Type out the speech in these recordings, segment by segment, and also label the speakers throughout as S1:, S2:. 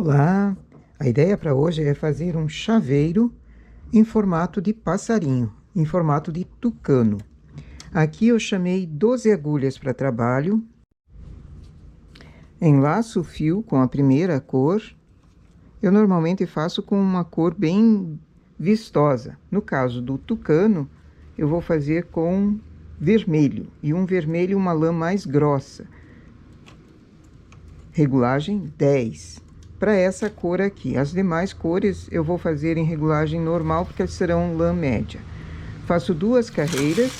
S1: Olá! A ideia para hoje é fazer um chaveiro em formato de passarinho, em formato de tucano. Aqui eu chamei 12 agulhas para trabalho, enlaço o fio com a primeira cor. Eu normalmente faço com uma cor bem vistosa. No caso do tucano, eu vou fazer com vermelho, e um vermelho uma lã mais grossa. Regulagem 10. Para essa cor aqui. As demais cores eu vou fazer em regulagem normal, porque serão lã média. Faço 2 carreiras.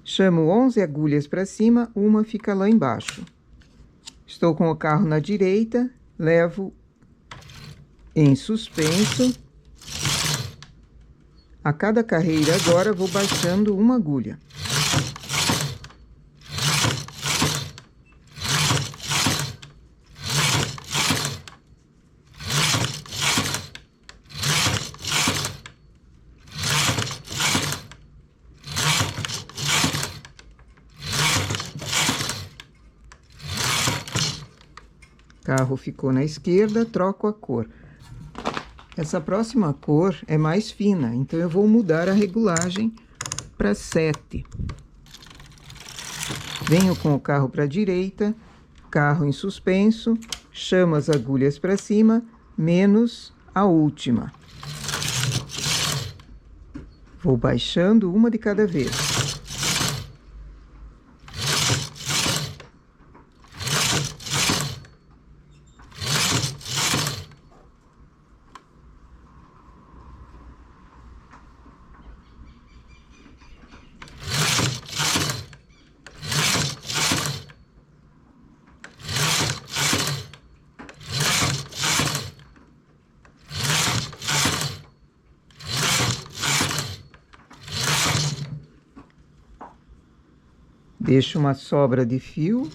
S1: Chamo 11 agulhas para cima, uma fica lá embaixo. Estou com o carro na direita, levo em suspenso. A cada carreira agora vou baixando uma agulha. Carro ficou na esquerda, troco a cor. Essa próxima cor é mais fina, então eu vou mudar a regulagem para 7. Venho com o carro para a direita, carro em suspenso, chamo as agulhas para cima, menos a última. Vou baixando uma de cada vez. Deixo uma sobra de fio.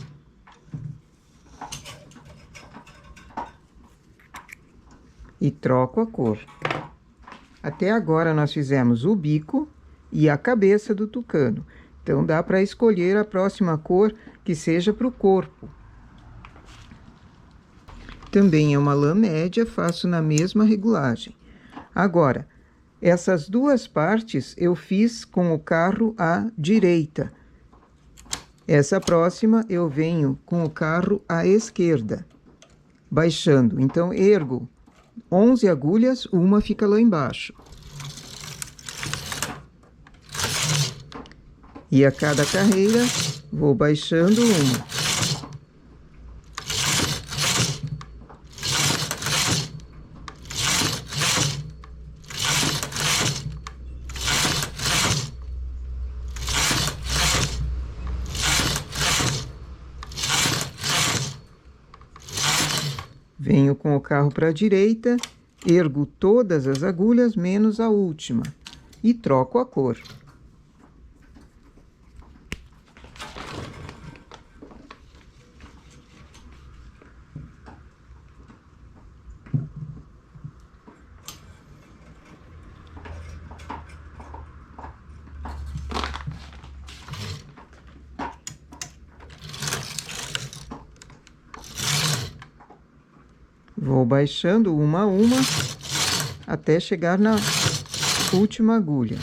S1: E troco a cor. Até agora nós fizemos o bico e a cabeça do tucano. Então dá para escolher a próxima cor que seja para o corpo. Também é uma lã média, faço na mesma regulagem. Agora, essas duas partes eu fiz com o carro à direita. Essa próxima eu venho com o carro à esquerda, baixando. Então, ergo 11 agulhas, uma fica lá embaixo. E a cada carreira, vou baixando uma. Venho com o carro para a direita, ergo todas as agulhas, menos a última, e troco a cor. Vou baixando uma a uma, até chegar na última agulha.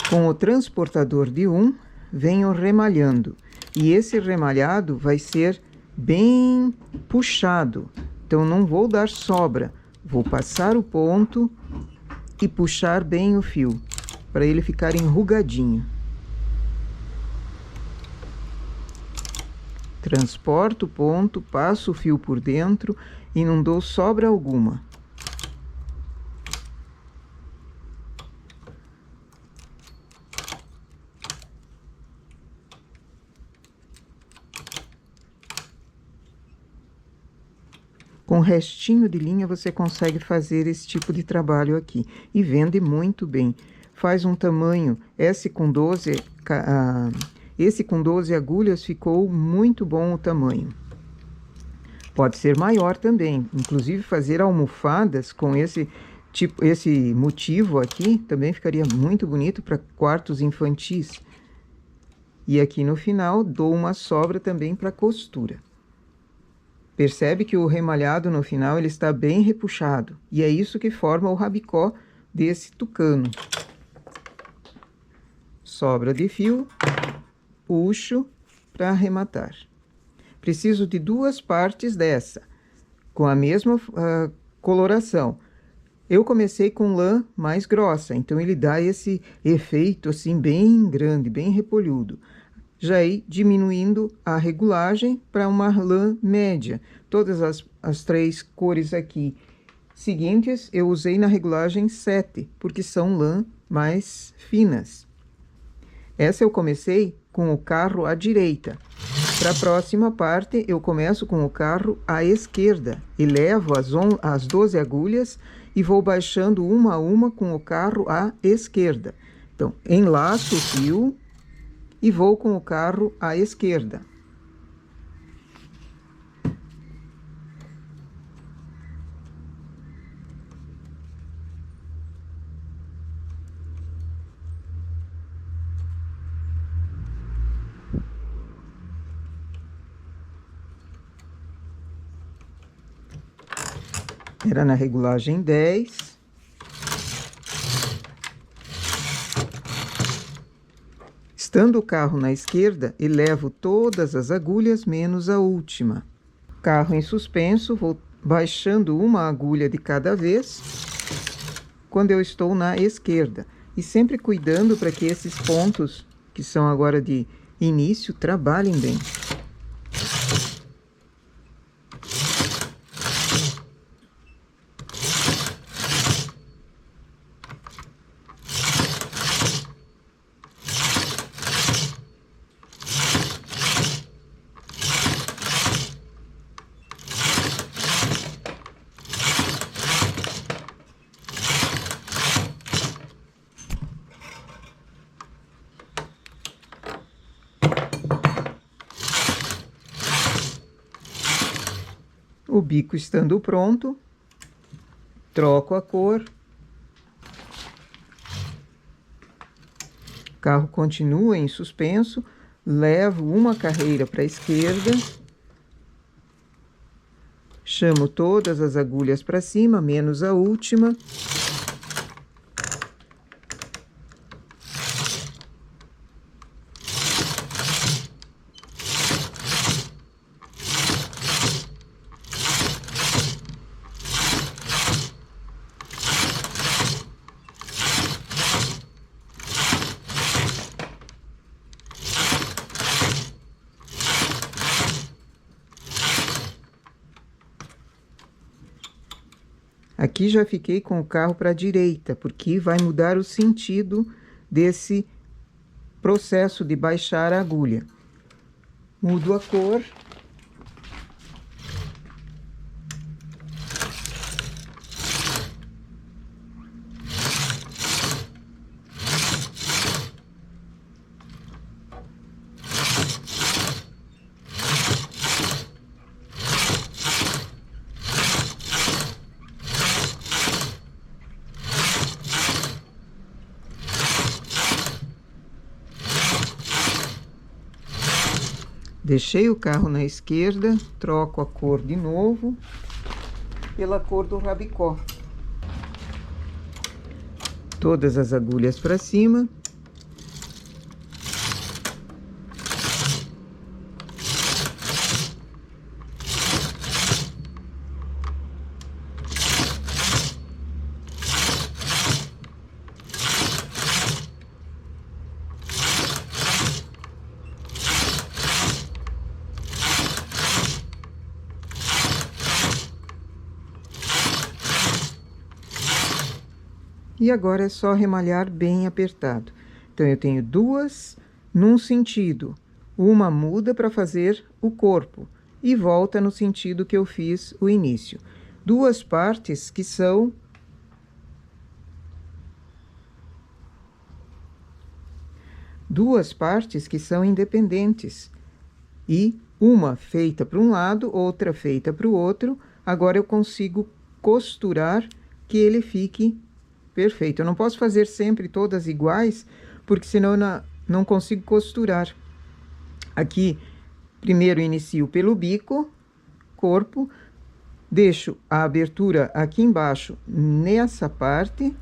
S1: Com o transportador de 1, venho remalhando. E esse remalhado vai ser bem puxado. Então, não vou dar sobra, vou passar o ponto e puxar bem o fio, para ele ficar enrugadinho. Transporto o ponto, passo o fio por dentro e não dou sobra alguma. Com restinho de linha você consegue fazer esse tipo de trabalho aqui. E vende muito bem. Faz um tamanho S com 12 Esse com 12 agulhas ficou muito bom o tamanho. Pode ser maior também, inclusive fazer almofadas com esse motivo aqui também ficaria muito bonito para quartos infantis. E aqui no final dou uma sobra também para costura. Percebe que o remalhado no final ele está bem repuxado, e é isso que forma o rabicó desse tucano. Sobra de fio, puxo para arrematar. Preciso de 2 partes dessa, com a mesma coloração. Eu comecei com lã mais grossa, então ele dá esse efeito assim bem grande, bem repolhudo. Já ir diminuindo a regulagem para uma lã média. Todas as 3 cores aqui seguintes eu usei na regulagem 7, porque são lã mais finas. Essa eu comecei com o carro à direita. Para a próxima parte, eu começo com o carro à esquerda. E levo as 12 agulhas e vou baixando uma a uma com o carro à esquerda. Então, enlaço o fio e vou com o carro à esquerda. Era na regulagem 10. Estando o carro na esquerda, elevo todas as agulhas menos a última. Carro em suspenso, vou baixando uma agulha de cada vez quando eu estou na esquerda. E sempre cuidando para que esses pontos, que são agora de início, trabalhem bem. O bico estando pronto, troco a cor. O carro continua em suspenso, levo uma carreira para a esquerda, chamo todas as agulhas para cima, menos a última. Aqui já fiquei com o carro para a direita, porque vai mudar o sentido desse processo de baixar a agulha. Mudo a cor. Deixei o carro na esquerda, troco a cor de novo pela cor do rabicó. Todas as agulhas para cima. E agora é só remalhar bem apertado. Então, eu tenho 2 num sentido. Uma muda para fazer o corpo e volta no sentido que eu fiz o início. 2 partes que são duas partes que são independentes. E uma feita para um lado, outra feita para o outro. Agora eu consigo costurar que ele fique perfeito. Eu não posso fazer sempre todas iguais, porque senão eu não consigo costurar. Aqui, primeiro inicio pelo bico, corpo, deixo a abertura aqui embaixo, nessa parte,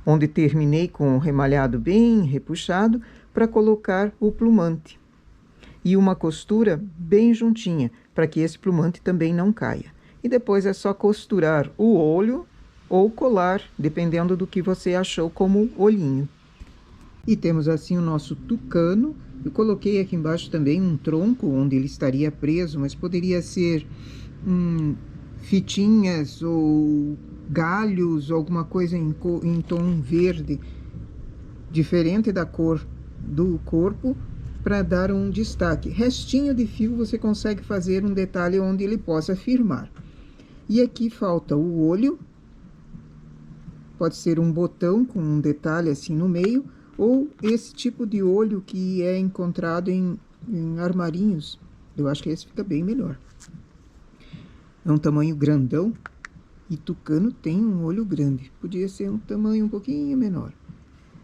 S1: onde terminei com o remalhado bem repuxado, para colocar o plumante. E uma costura bem juntinha, para que esse plumante também não caia. E depois é só costurar o olho ou colar, dependendo do que você achou como olhinho. E temos assim o nosso tucano. Eu coloquei aqui embaixo também um tronco onde ele estaria preso, mas poderia ser fitinhas ou galhos, alguma coisa em tom verde, diferente da cor do corpo, para dar um destaque. Restinho de fio você consegue fazer um detalhe onde ele possa firmar. E aqui falta o olho, pode ser um botão com um detalhe assim no meio, ou esse tipo de olho que é encontrado em armarinhos. Eu acho que esse fica bem melhor. É um tamanho grandão, e tucano tem um olho grande. Podia ser um tamanho um pouquinho menor.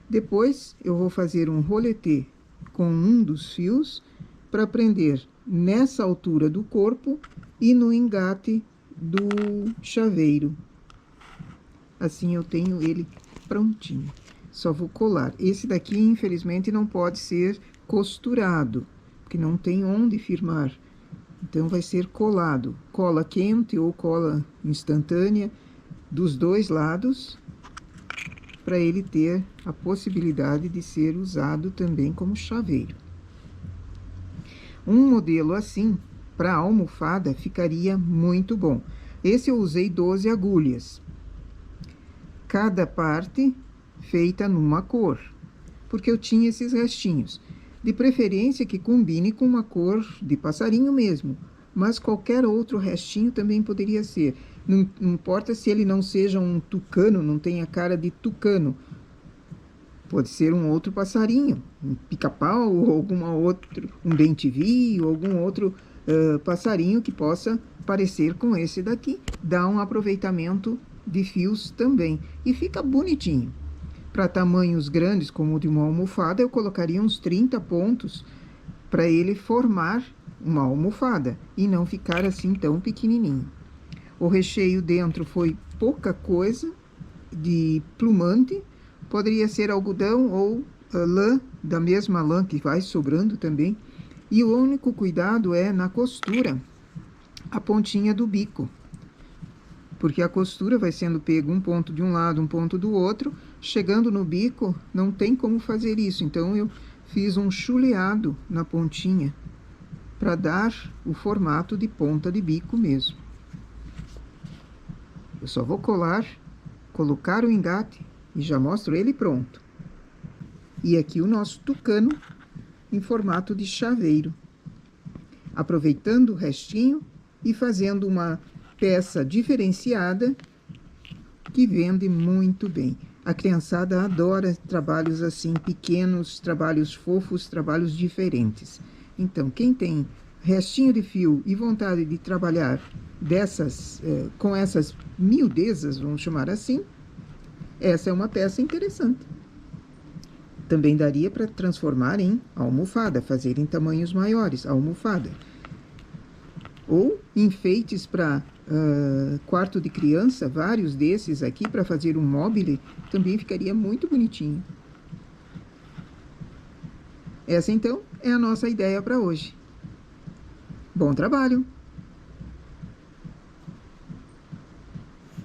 S1: Depois eu vou fazer um roletê com um dos fios para prender nessa altura do corpo e no engate do chaveiro. Assim eu tenho ele prontinho. Só vou colar. Esse daqui, infelizmente, não pode ser costurado, porque não tem onde firmar. Então, vai ser colado. Cola quente ou cola instantânea dos dois lados, para ele ter a possibilidade de ser usado também como chaveiro. Um modelo assim, para almofada, ficaria muito bom. Esse eu usei 12 agulhas. Cada parte feita numa cor, porque eu tinha esses restinhos. De preferência que combine com uma cor de passarinho mesmo, mas qualquer outro restinho também poderia ser. Não importa se ele não seja um tucano, não tenha cara de tucano. Pode ser um outro passarinho, um pica-pau, ou alguma outro, um bem-te-vi, ou algum outro passarinho que possa parecer com esse daqui. Dá um aproveitamento de fios também, e fica bonitinho. Para tamanhos grandes, como o de uma almofada, eu colocaria uns 30 pontos para ele formar uma almofada e não ficar assim tão pequenininho. O recheio dentro foi pouca coisa de plumante, poderia ser algodão ou lã, da mesma lã que vai sobrando também. E o único cuidado é na costura, a pontinha do bico, porque a costura vai sendo pego um ponto de um lado, um ponto do outro. Chegando no bico, não tem como fazer isso. Então, eu fiz um chuleado na pontinha, para dar o formato de ponta de bico mesmo. Eu só vou colar, colocar o engate e já mostro ele pronto. E aqui o nosso tucano em formato de chaveiro. Aproveitando o restinho e fazendo uma peça diferenciada que vende muito bem. A criançada adora trabalhos assim pequenos, trabalhos fofos, trabalhos diferentes. Então, quem tem restinho de fio e vontade de trabalhar com essas miudezas, vamos chamar assim, essa é uma peça interessante. Também daria para transformar em almofada, fazer em tamanhos maiores, almofada. Ou enfeites para quarto de criança, vários desses aqui, para fazer um mobile, também ficaria muito bonitinho. Essa, então, é a nossa ideia para hoje. Bom trabalho!